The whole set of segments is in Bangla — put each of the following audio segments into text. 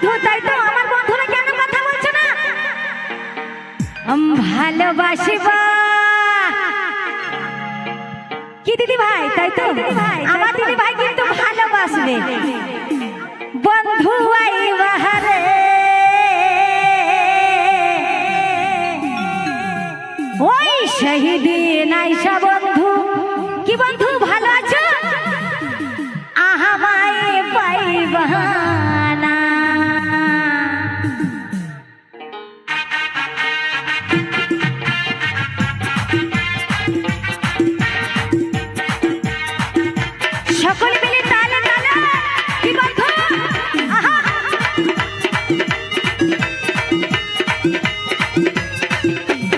বন্ধু তাই তো আমার বন্ধুরা কেন কথা বলছে না ভালোবাসিবা কি দিদি ভাই তাই তো আমার দিদি ভাই কিন্তু ভালোবাসবে বন্ধু আইবা রে ওই শহীদিন আইসা বন্ধু কি বন্ধু ভালো আছো আহামায় পাইবা না সকল মিলে তালে তালে কি বন্ধু আহা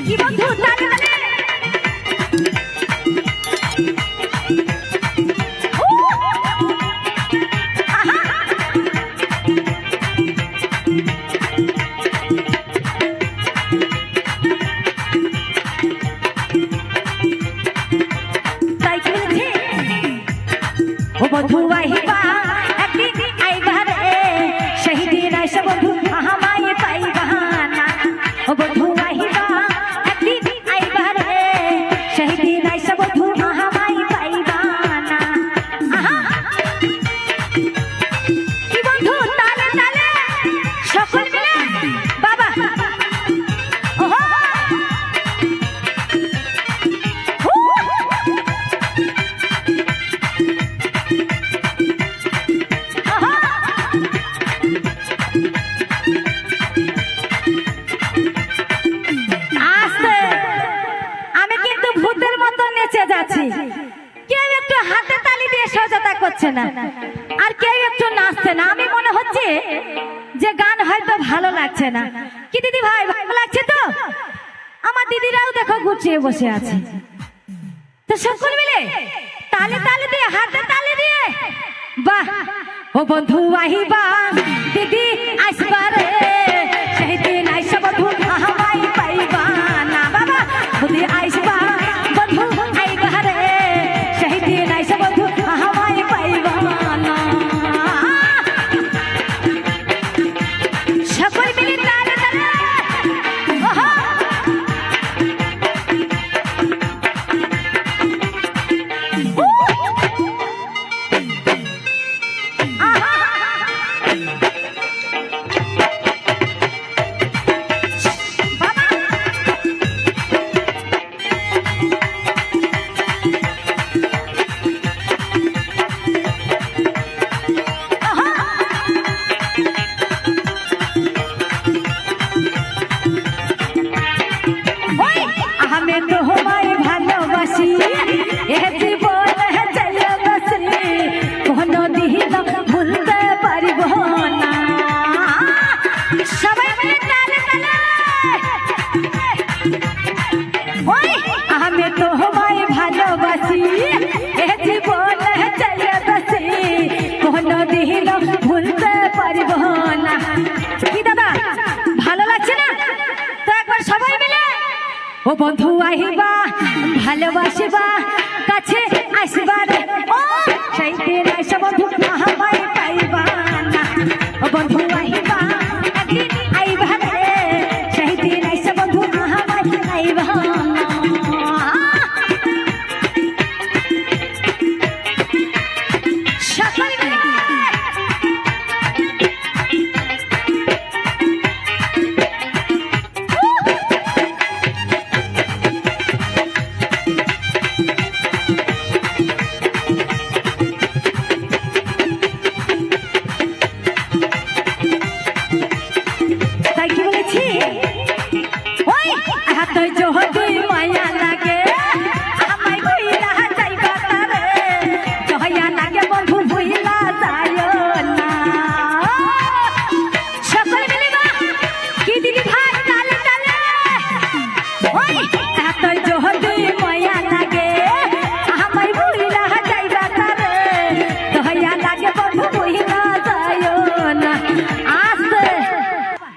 কি বন্ধু তালে তালে বন্ধু আইবা একদিন আইবা রে শহীদিন আইসা বন্ধু আহামায় পাইবা না ও বন্ধু আইবা একদিন আইবা রে শহীদিন আইসা বন্ধু আহামায় পাইবা না আহা কি বন্ধু তালে তালে সকল মিলে বাবা ওহো কেউ একটু হাতে তালি দিয়ে সহযোগিতা করছে না আর কেউ একটু নাচছে না আমি মনে হচ্ছে যে গান হয়তো ভালো লাগছে না কি দিদি ভাই ভালো লাগছে তো আমার দিদিরাও দেখো গুছিয়ে বসে আছে তো সকল মিলে তালে তালে দিয়ে হাতে তালি দিয়ে বাহ ও বন্ধু আহিবা দিদি আসবা রে সেদিন আইসা বন্ধু আহামাই পাইবা না বাবা দিদি আসবা বন্ধু আইবা রে সেদিন আইসা বন্ধু আহামাই পাইবা না সকল মিলে তালে তালে ওহো ও বন্ধু আহিবা ভালোবাসিবা কাছে আসবা রে ও সেই দিন আইসা বন্ধু আহামাই পাইবা না ও বন্ধু আহিবা একদিন আইবা রে সেই দিন আইসা বন্ধু আহামাই পাইবা না সকল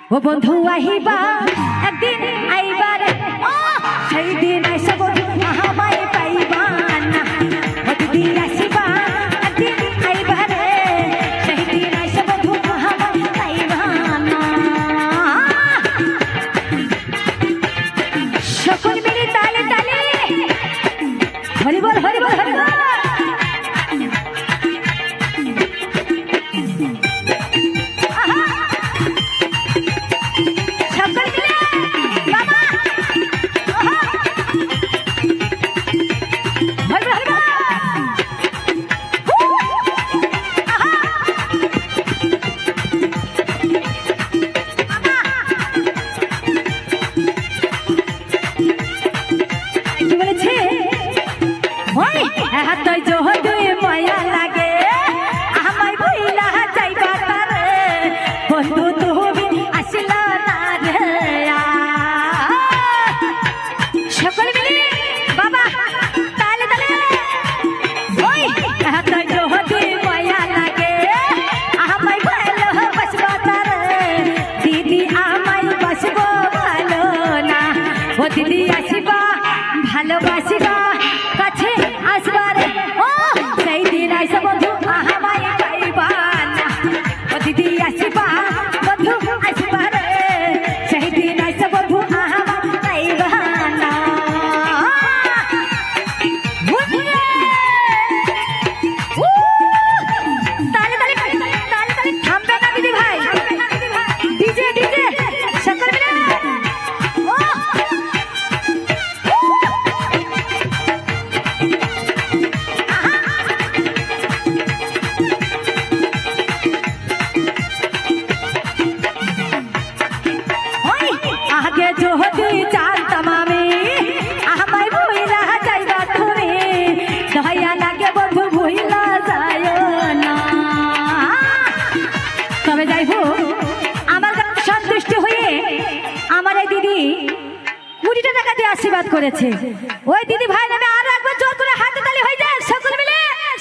ও বন্ধু আহিবা একদিন আইবা রে ও সেই দিন আইসা বন্ধু আহামাই পাইবা না ও দিদি আসিবা একদিন আইবা রে সেই দিন আইসা বন্ধু আহামাই পাইবা আশীর্বাদ করেছে। ওই দিদি ভাই নামে আরো একবার জোর করে হাতে তালি হয়ে যায় সকল মিলে,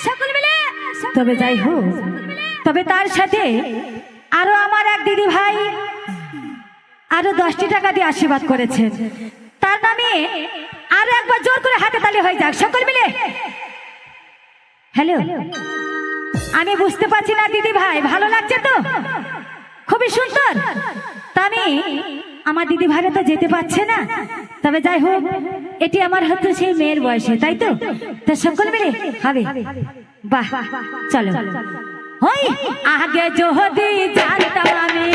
সকল মিলে। তবে যাই হোক, তবে তার সাথে আরো আমার এক দিদি ভাই আরো 10টি টাকা দিয়ে আশীর্বাদ করেছেন, তার নামে আরো একবার জোর করে হাতে তালি হয়ে যাক সকল মিলে। হ্যালো, আমি বুঝতে পারছি না দিদি ভাই, ভালো লাগছে তো? খুবই সুন্দর। তা আমি আমার দিদি ভাইরা তো যেতে পারছে না, তবে যাই হোক এটি আমার হচ্ছে সেই মেয়ের বয়সে, তাই তো? তা সকল মিলে হবে। বাহ, চলো। ওই আগে যদি জানতাম আমি,